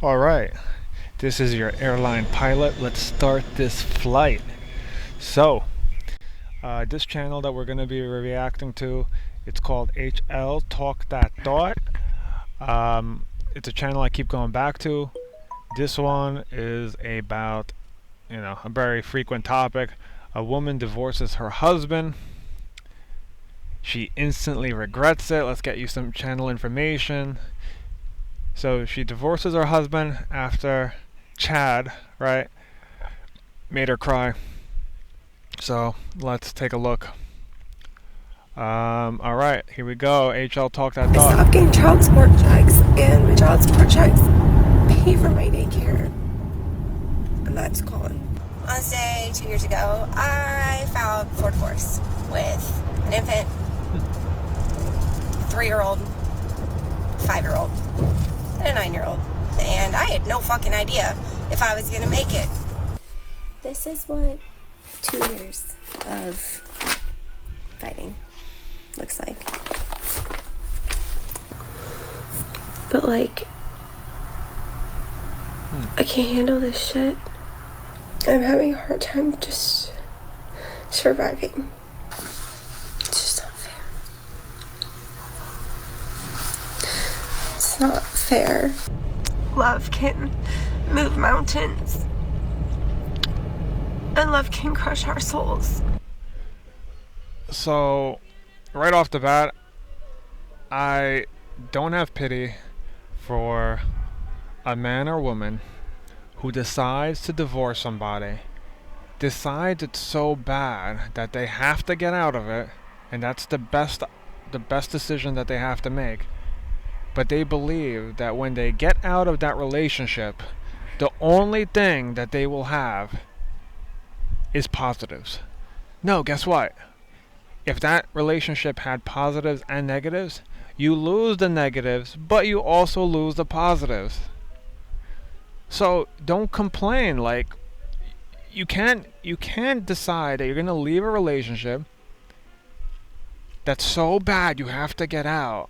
All right, this is your airline pilot. Let's start this flight. So, this channel that we're going to be reacting to, it's called HL Talk That Thought. It's a channel I keep going back to. This one is about, a very frequent topic. A woman divorces her husband. She instantly regrets it. Let's get you some channel information. So she divorces her husband after Chad, right, made her cry. So let's take a look. All right, here we go. HL Talk That I Thought. stopped getting child support checks, and my child support checks pay for my daycare, and that's gone. On this day 2 years ago, I filed for divorce with an infant, 3-year-old, 5-year-old, and a 9-year-old, and I had no fucking idea if I was gonna make it. This is what 2 years of fighting looks like. But I can't handle this shit. I'm having a hard time just surviving. It's just not fair. It's not fair. Love can move mountains, and love can crush our souls. So, right off the bat, I don't have pity for a man or woman who decides to divorce somebody, decides it's so bad that they have to get out of it, and that's the best decision that they have to make. But they believe that when they get out of that relationship, the only thing that they will have is positives. No, guess what? If that relationship had positives and negatives, you lose the negatives, but you also lose the positives. So don't complain. You can't decide that you're gonna leave a relationship that's so bad you have to get out,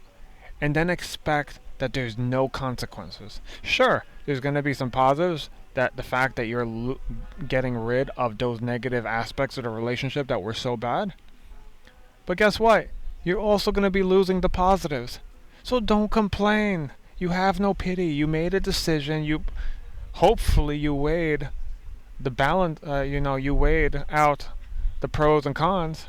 and then expect that there's no consequences. Sure, there's gonna be some positives, that the fact that you're getting rid of those negative aspects of the relationship that were so bad. But guess what? You're also going to be losing the positives. So don't complain. You have no pity. You made a decision. Hopefully you weighed the balance. You weighed out the pros and cons.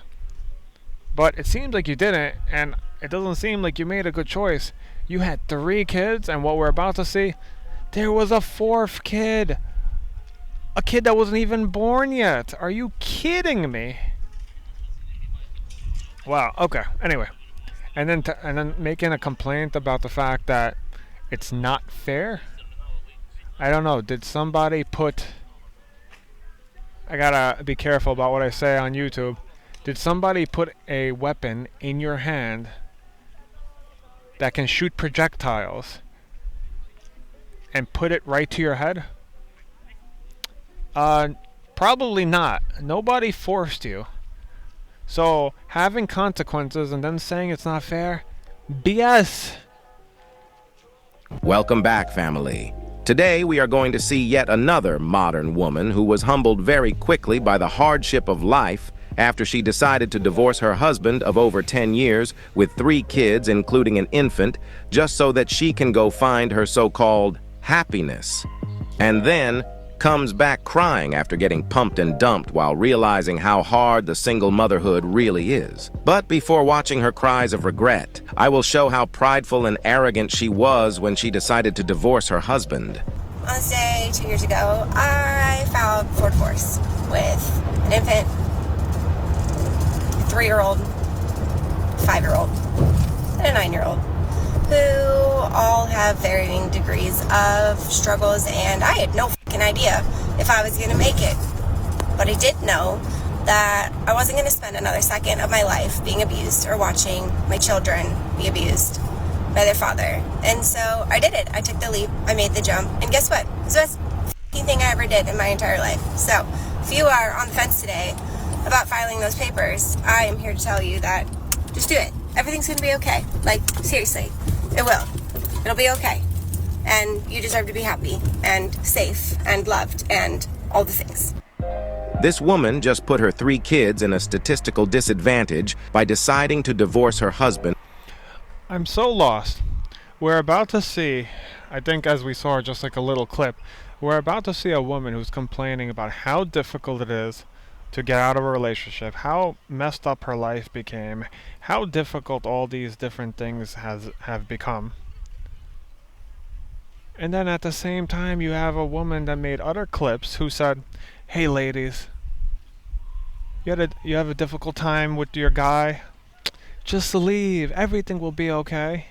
But it seems like you didn't, and it doesn't seem like you made a good choice. You had 3 kids, and what we're about to see, there was a 4th kid. A kid that wasn't even born yet. Are you kidding me? Wow. Okay. Anyway, and then making a complaint about the fact that it's not fair. I don't know. Did somebody put? I gotta be careful about what I say on YouTube. Did somebody put a weapon in your hand that can shoot projectiles and put it right to your head? Probably not. Nobody forced you. So, having consequences and then saying it's not fair? BS! Welcome back, family. Today we are going to see yet another modern woman who was humbled very quickly by the hardship of life after she decided to divorce her husband of over 10 years with 3 kids, including an infant, just so that she can go find her so-called happiness. And then comes back crying after getting pumped and dumped while realizing how hard the single motherhood really is. But before watching her cries of regret, I will show how prideful and arrogant she was when she decided to divorce her husband. On this day 2 years ago, I filed for divorce with an infant, 3-year-old, 5-year-old, and a 9-year-old, who all have varying degrees of struggles, and I had no fucking idea if I was gonna make it. But I did know that I wasn't gonna spend another second of my life being abused or watching my children be abused by their father. And so I did it. I took the leap, I made the jump, and guess what? It's the best fucking thing I ever did in my entire life. So if you are on the fence today about filing those papers, I am here to tell you that just do it. Everything's gonna be okay. Seriously, it will. It'll be okay. and you deserve to be happy and safe and loved and all the things. This woman just put her 3 kids in a statistical disadvantage by deciding to divorce her husband. I'm so lost. We're about to see, I think as we saw just like a little clip, we're about to see a woman who's complaining about how difficult it is to get out of a relationship, how messed up her life became, how difficult all these different things have become. And then at the same time you have a woman that made other clips who said, "Hey ladies, you have a difficult time with your guy? Just leave. Everything will be okay."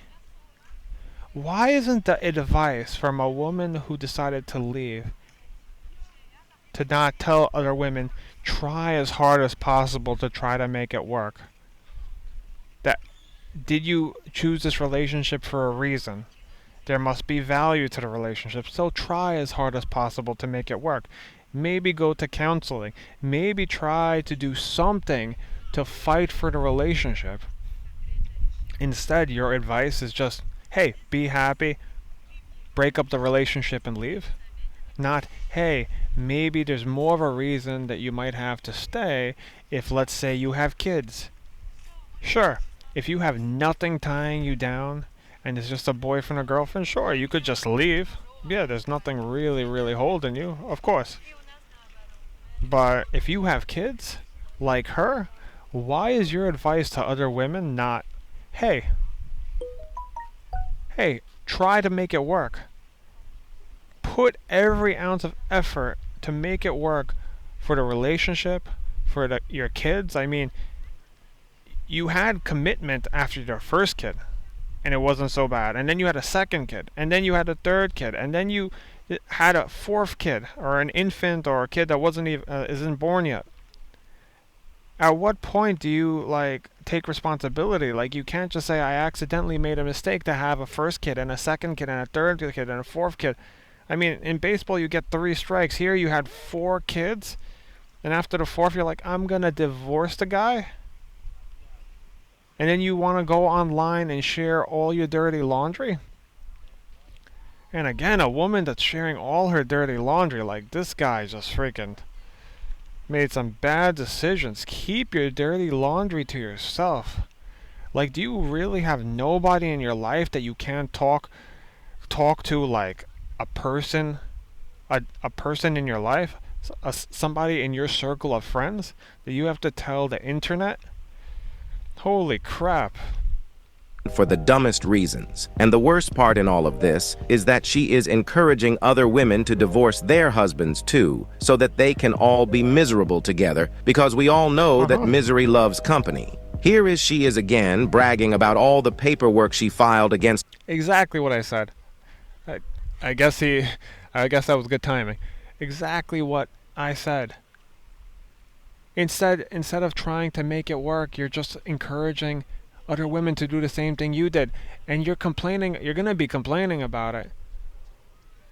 Why isn't the advice from a woman who decided to leave to not tell other women, try as hard as possible to try to make it work? That did you choose this relationship for a reason? There must be value to the relationship, so try as hard as possible to make it work. Maybe go to counseling. Maybe try to do something to fight for the relationship. Instead, your advice is just, hey, be happy, break up the relationship and leave. Not, hey, maybe there's more of a reason that you might have to stay if, let's say, you have kids. Sure, if you have nothing tying you down and it's just a boyfriend or girlfriend, sure, you could just leave. Yeah, there's nothing really holding you, of course. But if you have kids, like her, why is your advice to other women not, hey, try to make it work. Put every ounce of effort to make it work for the relationship, for your kids. I mean, you had commitment after your first kid, and it wasn't so bad. And then you had a second kid, and then you had a third kid, and then you had a fourth kid, or an infant, or a kid that wasn't even isn't born yet. At what point do you take responsibility? You can't just say, I accidentally made a mistake to have a first kid and a second kid and a third kid and a fourth kid. I mean, in baseball you get 3 strikes. Here you had 4 kids, and after the 4th you're like, I'm gonna divorce the guy? And then you want to go online and share all your dirty laundry? And again, a woman that's sharing all her dirty laundry, this guy just freaking made some bad decisions. Keep your dirty laundry to yourself. Do you really have nobody in your life that you can't talk to, a person in your life, somebody in your circle of friends that you have to tell the internet? Holy crap. For the dumbest reasons. And the worst part in all of this is that she is encouraging other women to divorce their husbands too, so that they can all be miserable together, because we all know that misery loves company. Here is she is again bragging about all the paperwork she filed against. Exactly what I said. I guess that was good timing. Exactly what I said. Instead of trying to make it work, you're just encouraging other women to do the same thing you did, and you're going to be complaining about it.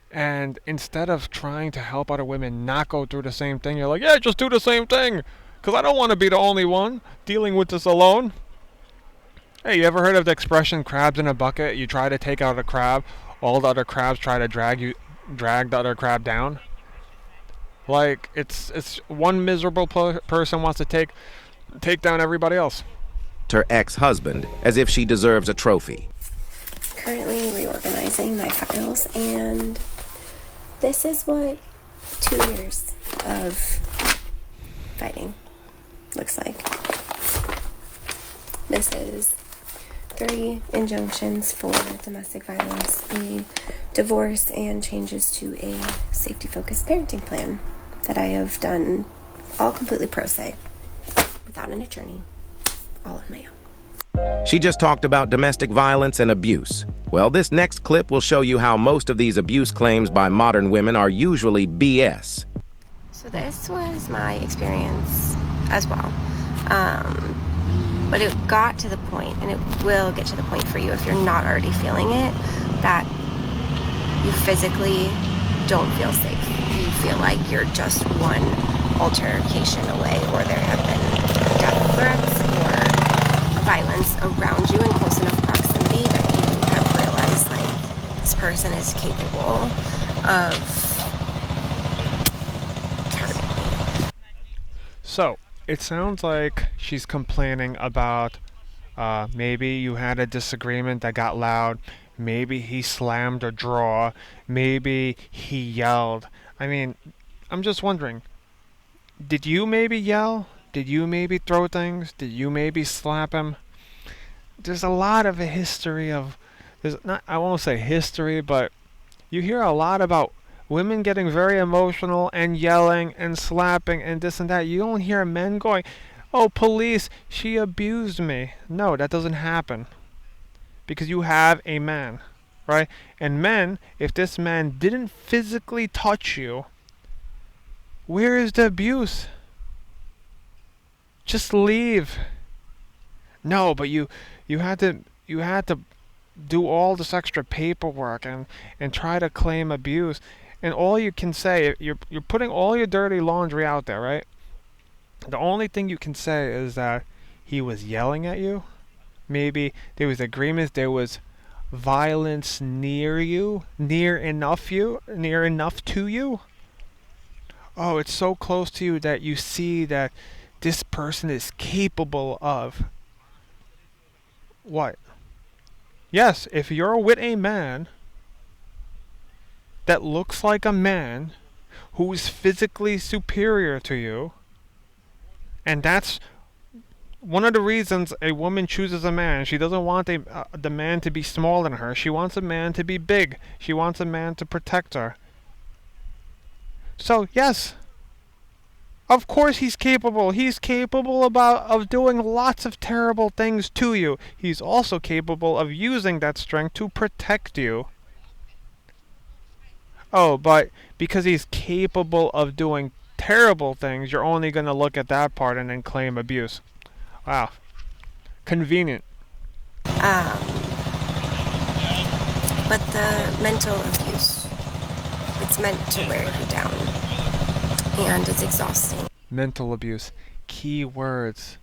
And instead of trying to help other women not go through the same thing, you're like, yeah, just do the same thing, because I don't want to be the only one dealing with this alone. Hey, you ever heard of the expression crabs in a bucket? You try to take out a crab, all the other crabs try to drag the other crab down. It's one miserable person wants to take down everybody else. Her ex-husband, as if she deserves a trophy. Currently reorganizing my files, and this is what 2 years of fighting looks like. This is 3 injunctions for domestic violence, a divorce, and changes to a safety-focused parenting plan that I have done all completely pro se, without an attorney, all on my own. She just talked about domestic violence and abuse. Well, this next clip will show you how most of these abuse claims by modern women are usually BS. So this was my experience as well. But it got to the point, and it will get to the point for you if you're not already feeling it, that you physically don't feel safe. You feel like you're just one altercation away, or there have been death threats or violence around you in close enough proximity that you have realized, this person is capable of hurting me. So, it sounds like she's complaining about maybe you had a disagreement that got loud. Maybe he slammed a drawer. Maybe he yelled. I mean, I'm just wondering, did you maybe yell? Did you maybe throw things? Did you maybe slap him? There's a lot of a history of, there's not, I won't say history, but you hear a lot about women getting very emotional and yelling and slapping and this and that. You don't hear men going, "Oh, police, she abused me." No, that doesn't happen. Because you have a man, right? And men, if this man didn't physically touch you, where is the abuse? Just leave. No, but you had to do all this extra paperwork and try to claim abuse. And all you can say, you're putting all your dirty laundry out there, right? The only thing you can say is that he was yelling at you. Maybe there was agreements, there was violence near you, near enough to you. Oh, it's so close to you that you see that this person is capable of what? Yes, if you're with a man that looks like a man who is physically superior to you, and that's one of the reasons a woman chooses a man. She doesn't want the man to be smaller than her. She wants a man to be big. She wants a man to protect her. So, yes, of course he's capable. He's capable of doing lots of terrible things to you. He's also capable of using that strength to protect you. Oh, but because he's capable of doing terrible things, you're only going to look at that part and then claim abuse. Wow. Convenient. But the mental abuse, it's meant to wear you down. And it's exhausting. Mental abuse. Key words.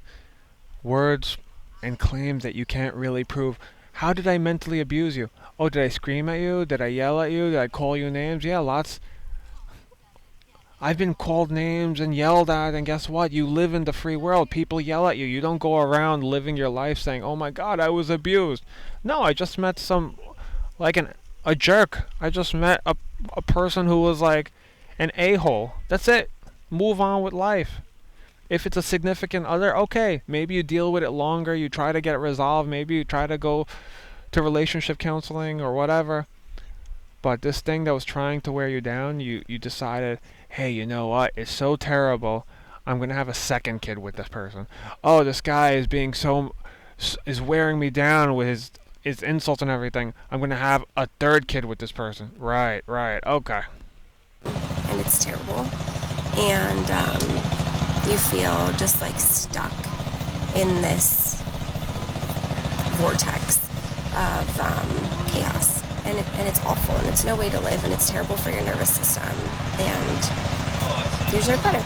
Words and claims that you can't really prove. How did I mentally abuse you? Oh, did I scream at you? Did I yell at you? Did I call you names? Yeah, lots. I've been called names and yelled at, and guess what? You live in the free world. People yell at you. You don't go around living your life saying, "Oh my God, I was abused." No, I just met a jerk. I just met a person who was like an a-hole. That's it. Move on with life. If it's a significant other, okay, maybe you deal with it longer. You try to get it resolved. Maybe you try to go to relationship counseling or whatever. But this thing that was trying to wear you down, you decided, hey, you know what? It's so terrible. I'm going to have a second kid with this person. Oh, this guy is wearing me down with his insults and everything. I'm going to have a third kid with this person. Right, okay. And it's terrible. And you feel just like stuck in this vortex of chaos. And it's awful, and it's no way to live, and it's terrible for your nervous system, and you deserve better.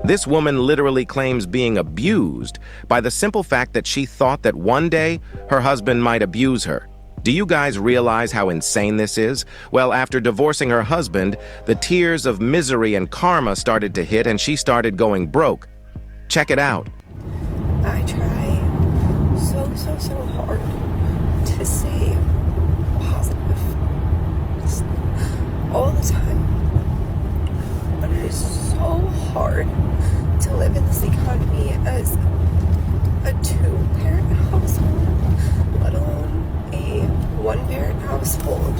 This woman literally claims being abused by the simple fact that she thought that one day her husband might abuse her. Do you guys realize how insane this is? Well, after divorcing her husband, the tears of misery and karma started to hit, and she started going broke. Check it out. I try so hard to stay positive all the time, but it is so hard to live in this economy as a two-parent household, let alone a one-parent household.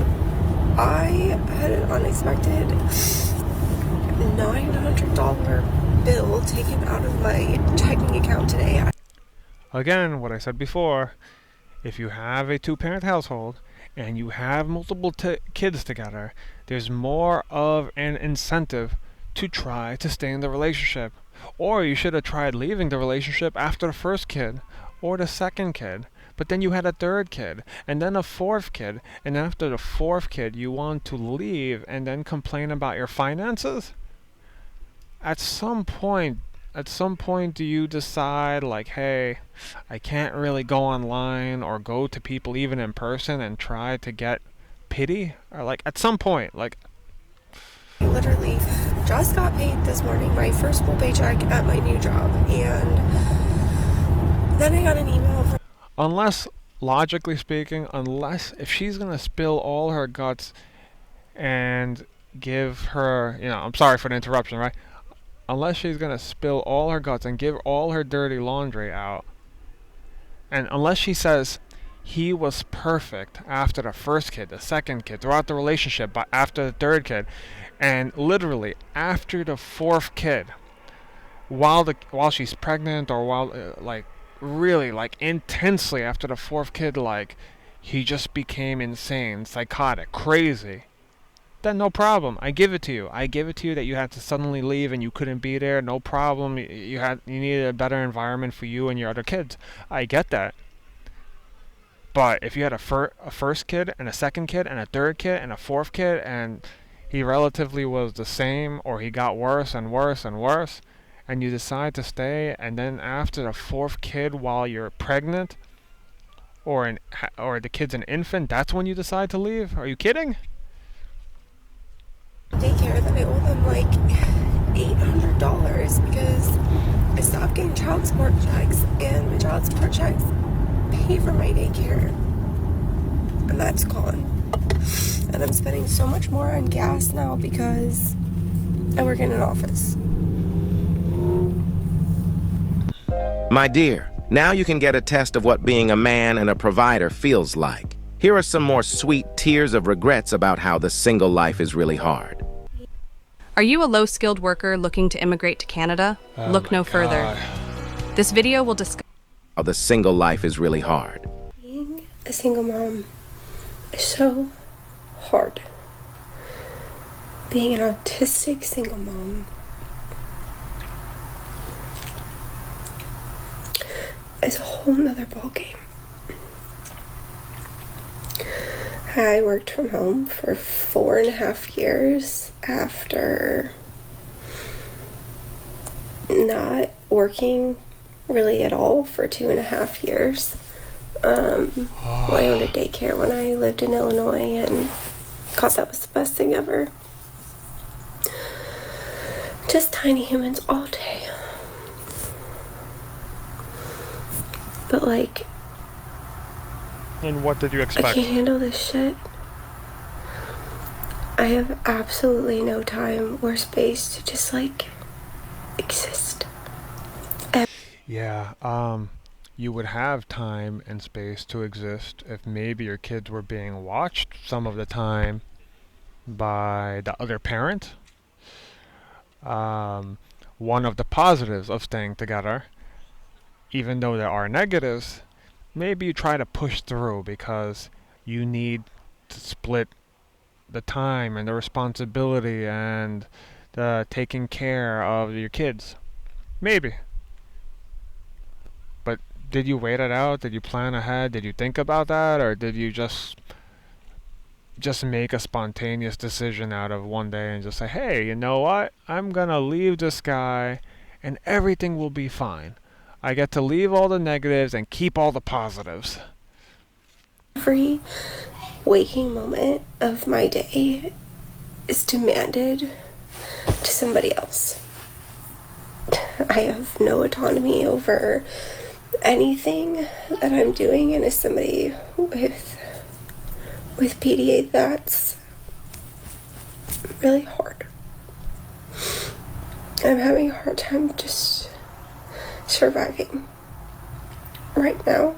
I had an unexpected $900 bill taken out of my checking account today. Again, what I said before, if you have a two-parent household and you have multiple kids together, there's more of an incentive to try to stay in the relationship. Or you should have tried leaving the relationship after the first kid or the second kid. But then you had a third kid and then a fourth kid. And after the fourth kid, you want to leave and then complain about your finances? At some point, do you decide, like, hey, I can't really go online or go to people even in person and try to get pity? Or like at some point, like I literally just got paid this morning, my first full paycheck at my new job, and then I got an email from unless logically speaking, unless if she's gonna spill all her guts and give her, I'm sorry for the interruption, right? Unless she's gonna spill all her guts and give all her dirty laundry out, and unless she says he was perfect after the first kid, the second kid, throughout the relationship, but after the third kid, and literally after the fourth kid, while she's pregnant, or while like really like intensely after the fourth kid, like he just became insane, psychotic, crazy, then no problem. I give it to you. I give it to you that you had to suddenly leave and you couldn't be there. No problem. You needed a better environment for you and your other kids. I get that. But if you had a first kid and a second kid and a third kid and a fourth kid, and he relatively was the same, or he got worse and worse and worse, and you decide to stay, and then after the fourth kid while you're pregnant, or the kid's an infant, that's when you decide to leave? Are you kidding? daycare that I owe them like $800 because I stopped getting child support checks, and my child support checks pay for my daycare, and that's gone. And I'm spending so much more on gas now because I work in an office. My dear, now you can get a test of what being a man and a provider feels like. Here are some more sweet tears of regrets about how the single life is really hard. Are you a low-skilled worker looking to immigrate to Canada? Look no further. This video will discuss How the single life is really hard. Being a single mom is so hard. Being an autistic single mom is a whole nother ballgame. I worked from home for 4.5 years after not working really at all for 2.5 years. I owned a daycare when I lived in Illinois, and thought that was the best thing ever. Just tiny humans all day. But like, And what did you I expect? can't handle this shit. I have absolutely no time or space to just like exist. Yeah, you would have time and space to exist if maybe your kids were being watched some of the time by the other parent. One of the positives of staying together, even though there are negatives, maybe you try to push through because you need to split the time and the responsibility and the taking care of your kids. Maybe. But did you wait it out? Did you plan ahead? Did you think about that? Or did you just make a spontaneous decision out of one day and just say, hey, you know what? I'm gonna leave this guy and everything will be fine. I get to leave all the negatives and keep all the positives. Every waking moment of my day is demanded to somebody else. I have no autonomy over anything that I'm doing, and as somebody with PDA, that's really hard. I'm having a hard time just surviving right now.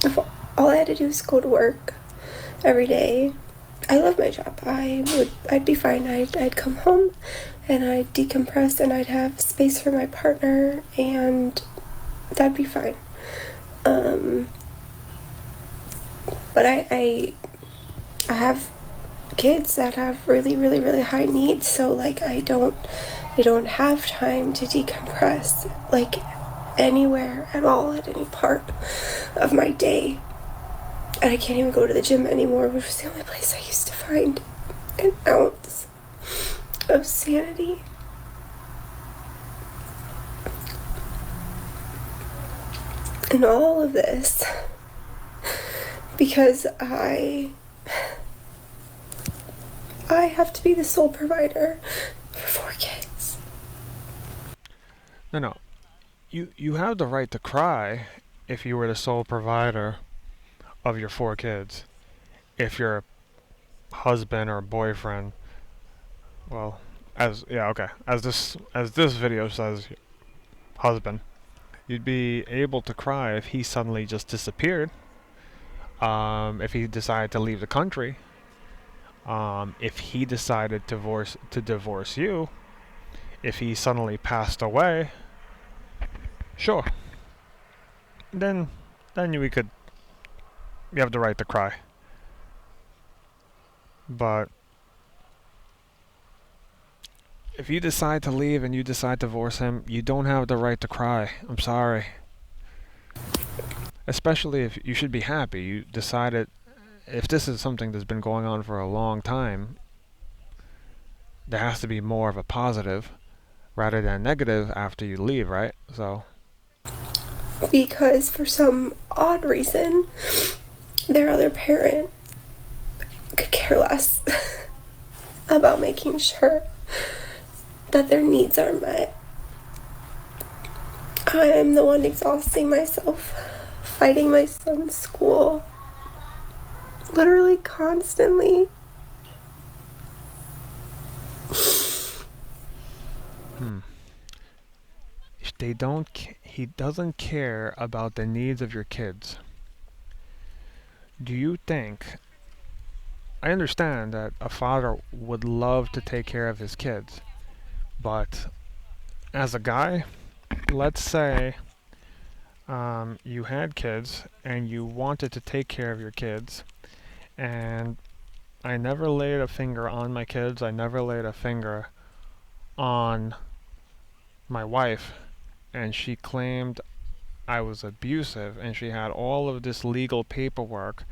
If all I had to do was go to work every day, I love my job. I'd be fine. I'd come home and I'd decompress and I'd have space for my partner, and that'd be fine. But I have kids that have really, really, really high needs, so like I don't have time to decompress like anywhere at all at any part of my day. And I can't even go to the gym anymore, which was the only place I used to find an ounce of sanity. And all of this because I I have to be the sole provider for 4 kids. No. You have the right to cry if you were the sole provider of your 4 kids. If your husband or boyfriend, well, as this video says, husband, you'd be able to cry if he suddenly just disappeared. If he decided to leave the country. If he decided to divorce you. If he suddenly passed away. Sure. Then you have the right to cry. But if you decide to leave and you decide to divorce him, you don't have the right to cry. I'm sorry. Especially if you should be happy. You decided, if this is something that's been going on for a long time, there has to be more of a positive rather than negative after you leave, right? So. Because for some odd reason, their other parent could care less about making sure that their needs are met. I am the one exhausting myself, fighting my son's school, literally constantly. If he doesn't care about the needs of your kids. Do you think, I understand that a father would love to take care of his kids, but as a guy, let's say you had kids and you wanted to take care of your kids, and I never laid a finger on my kids, I never laid a finger on my wife, and she claimed I was abusive, and she had all of this legal paperwork,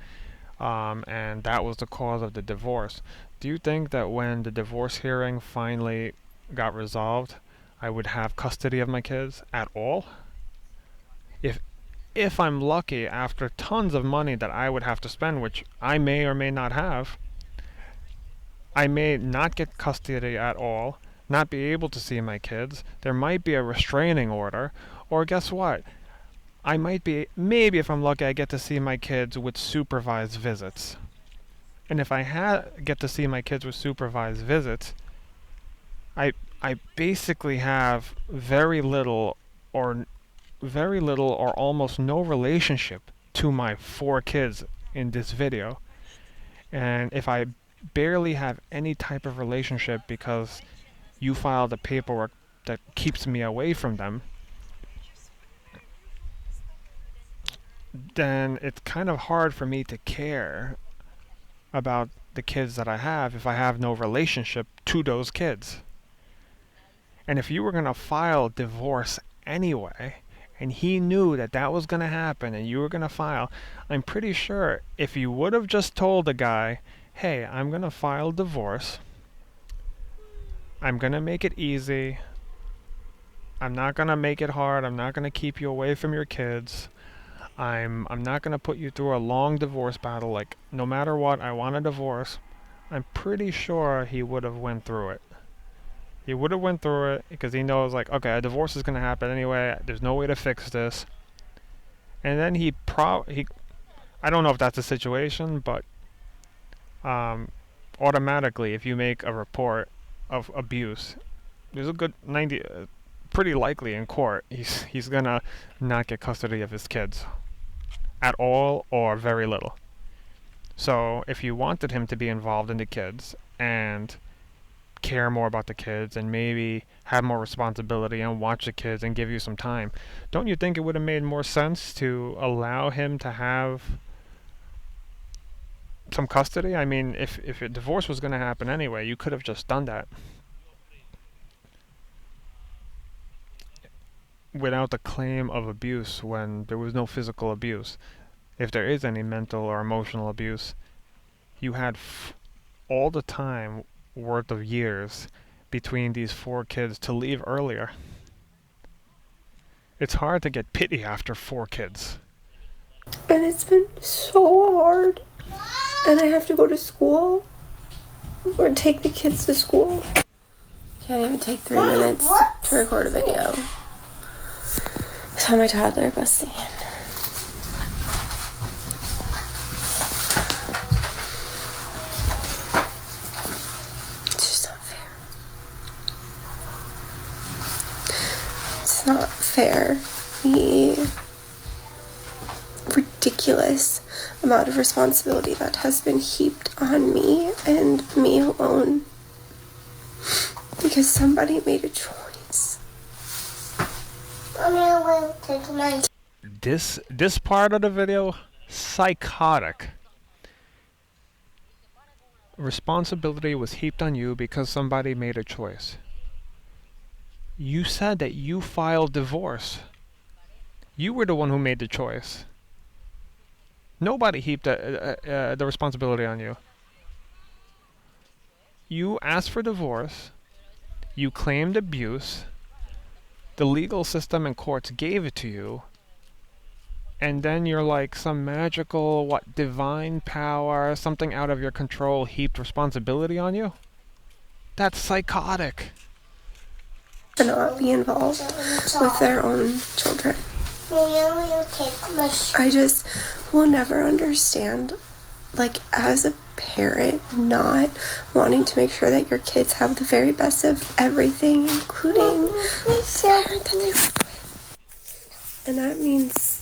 and that was the cause of the divorce. Do you think that when the divorce hearing finally got resolved, I would have custody of my kids at all? If I'm lucky, after tons of money that I would have to spend, which I may or may not have, I may not get custody at all, not be able to see my kids. There might be a restraining order, or guess what? I might be, maybe if I'm lucky, I get to see my kids with supervised visits. And if I get to see my kids with supervised visits, I basically have very little or almost no relationship to my 4 kids in this video. And if I barely have any type of relationship because you filed the paperwork that keeps me away from them, then it's kind of hard for me to care about the kids that I have if I have no relationship to those kids. And if you were going to file divorce anyway, and he knew that that was going to happen and you were going to file, I'm pretty sure if you would have just told the guy, hey, I'm going to file divorce, I'm going to make it easy, I'm not going to make it hard, I'm not going to keep you away from your kids, I'm not going to put you through a long divorce battle, like no matter what, I want a divorce, I'm pretty sure he would have went through it. He would have went through it because he knows, like, okay, a divorce is going to happen anyway, there's no way to fix this. And then I don't know if that's the situation, but automatically, if you make a report of abuse, there's a good 90, pretty likely in court, he's gonna not get custody of his kids at all or very little. So if you wanted him to be involved in the kids and care more about the kids and maybe have more responsibility and watch the kids and give you some time, don't you think it would have made more sense to allow him to have some custody? I mean, if a divorce was going to happen anyway, you could have just done that without the claim of abuse when there was no physical abuse. If there is any mental or emotional abuse, you had all the time worth of years between these 4 kids to leave earlier. It's hard to get pity after 4 kids. And it's been so hard. And I have to go to school or take the kids to school. Can't even take 3 minutes to record a video. So my toddler busting in. It's just not fair. It's not fair. The ridiculous amount of responsibility that has been heaped on me and me alone because somebody made a choice. This part of the video, psychotic. Responsibility was heaped on you because somebody made a choice. You said that you filed divorce. You were the one who made the choice. Nobody heaped the responsibility on you. You asked for divorce. You claimed abuse. The legal system and courts gave it to you. And then you're like some magical, divine power, something out of your control heaped responsibility on you? That's psychotic. To not be involved with their own children. I just will never understand, as a parent, not wanting to make sure that your kids have the very best of everything, including the parent that they live with. And that means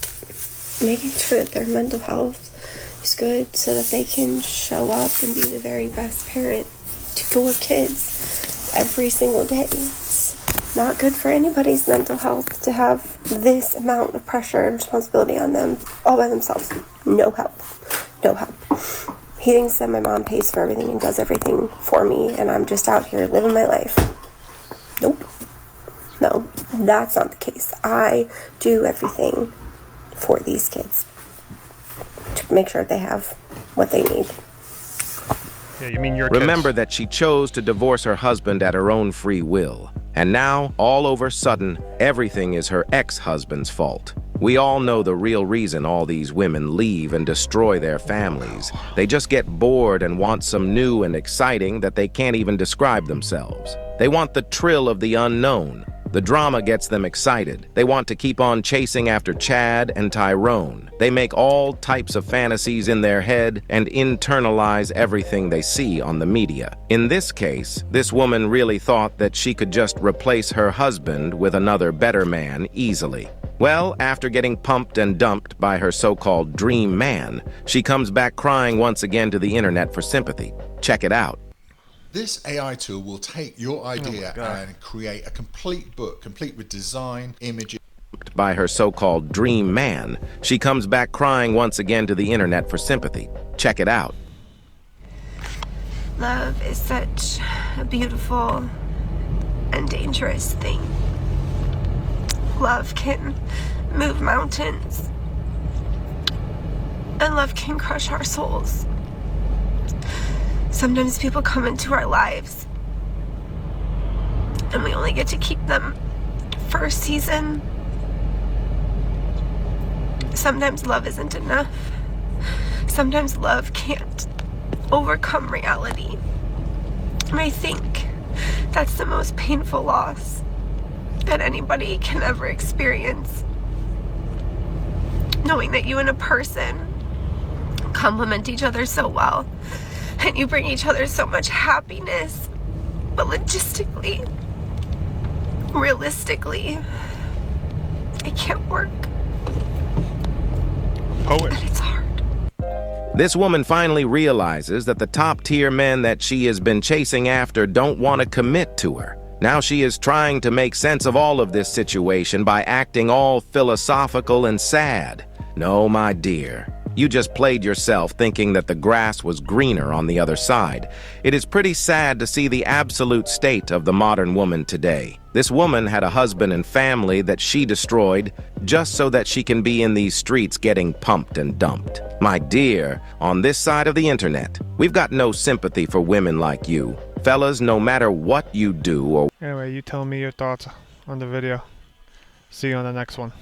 making sure that their mental health is good so that they can show up and be the very best parent to your kids every single day. It's not good for anybody's mental health to have this amount of pressure and responsibility on them all by themselves. No help. No help. He thinks that my mom pays for everything and does everything for me, and I'm just out here living my life. Nope. No, that's not the case. I do everything for these kids to make sure they have what they need. Yeah, you mean your kids? Remember that she chose to divorce her husband at her own free will. And now, all over sudden, everything is her ex-husband's fault. We all know the real reason all these women leave and destroy their families. They just get bored and want some new and exciting that they can't even describe themselves. They want the thrill of the unknown. The drama gets them excited. They want to keep on chasing after Chad and Tyrone. They make all types of fantasies in their head and internalize everything they see on the media. In this case, this woman really thought that she could just replace her husband with another better man easily. Well, after getting pumped and dumped by her so-called dream man, she comes back crying once again to the internet for sympathy. Check it out. This AI tool will take your idea and create a complete book, complete with design, images. By her so-called dream man, she comes back crying once again to the internet for sympathy. Check it out. Love is such a beautiful and dangerous thing. Love can move mountains, and love can crush our souls. Sometimes people come into our lives and we only get to keep them for a season. Sometimes love isn't enough. Sometimes love can't overcome reality. And I think that's the most painful loss that anybody can ever experience. Knowing that you and a person complement each other so well, and you bring each other so much happiness, but logistically, realistically, it can't work. Poet. And it's hard. This woman finally realizes that the top-tier men that she has been chasing after don't want to commit to her. Now she is trying to make sense of all of this situation by acting all philosophical and sad. No, my dear. You just played yourself thinking that the grass was greener on the other side. It is pretty sad to see the absolute state of the modern woman today. This woman had a husband and family that she destroyed just so that she can be in these streets getting pumped and dumped. My dear, on this side of the internet, we've got no sympathy for women like you. Fellas, no matter what you do or... Anyway, you tell me your thoughts on the video. See you on the next one.